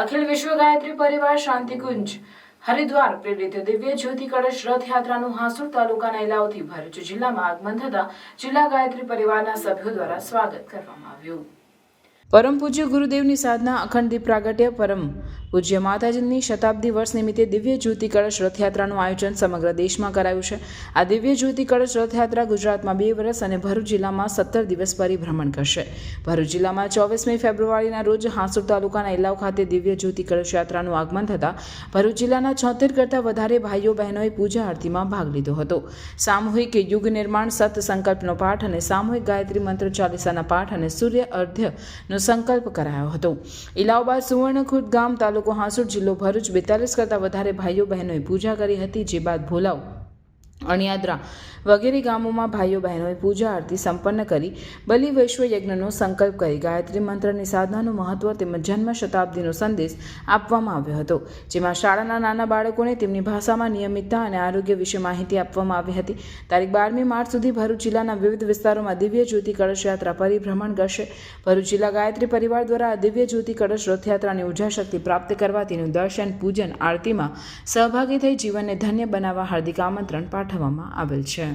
અખિલ વિશ્વ ગાયત્રી પરિવાર શાંતિકુંજ હરિદ્વાર પ્રેરિત દિવ્ય જ્યોતિ કળશ રથયાત્રાનું હાંસોડ તાલુકાના ઇલાવથી ભરૂચ જિલ્લામાં આગમન થતા જિલ્લા ગાયત્રી પરિવારના સભ્યો દ્વારા સ્વાગત કરવામાં આવ્યું। પરમ પૂજ્ય ગુરુદેવની સાધના અખંડ દીપ પ્રાગટ્ય પરમ પૂજ્ય માતાજીની શતાબ્દી વર્ષ નિમિત્તે દિવ્ય જ્યોતિ કળશ રથયાત્રાનું આયોજન સમગ્ર દેશમાં કરાયું છે। આ દિવ્ય જ્યોતિ કળશ રથયાત્રા ગુજરાતમાં 2 વર્ષ અને ભરૂચ જિલ્લામાં 17 દિવસ પરિભ્રમણ કરશે। ભરૂચ જિલ્લામાં 24મી ફેબ્રુઆરીના રોજ હાંસોડ તાલુકાના ઇલાવ ખાતે દિવ્ય જ્યોતિ કળશ યાત્રાનું આગમન થતાં ભરૂચ જિલ્લાના 76 કરતાં વધારે ભાઈઓ બહેનોએ પૂજા આરતીમાં ભાગ લીધો હતો। સામૂહિક યુગ નિર્માણ સત સંકલ્પનો પાઠ અને સામૂહિક ગાયત્રી મંત્ર ચાલીસાના પાઠ અને સૂર્ય અર્ધ્યનો સંકલ્પ કરાયો હતો। ઇલાવ બાદ સુવર્ણખુર્દ ગામ તાલુકો હાંસોડ જિલ્લો ભરૂચ 42 કરતાં વધારે ભાઈઓ બહેનોએ પૂજા કરી હતી। જે બાદ ભોલાવ અણિયાદરા વગેરે ગામોમાં ભાઈઓ બહેનોએ પૂજા આરતી સંપન્ન કરી બલિ વૈશ્વ યજ્ઞનો સંકલ્પ કરી ગાયત્રી મંત્રની સાધનાનું મહત્વ તેમજ જન્મ શતાબ્દીનો સંદેશ આપવામાં આવ્યો હતો। જેમાં શાળાના નાના બાળકોને તેમની ભાષામાં નિયમિતતા અને આરોગ્ય વિશે માહિતી આપવામાં આવી હતી। તારીખ 12મી માર્ચ સુધી ભરૂચ જિલ્લાના વિવિધ વિસ્તારોમાં દિવ્ય જ્યોતિ કળશ યાત્રા પરિભ્રમણ કરશે। ભરૂચ જિલ્લા ગાયત્રી પરિવાર દ્વારા આ દિવ્ય જ્યોતિ કળશ રથયાત્રાની ઉર્જા શક્તિ પ્રાપ્ત કરવા તેનું દર્શન પૂજન આરતીમાં સહભાગી થઈ જીવનને ધન્ય બનાવવા હાર્દિક આમંત્રણ પાઠવવામાં આવેલ છે।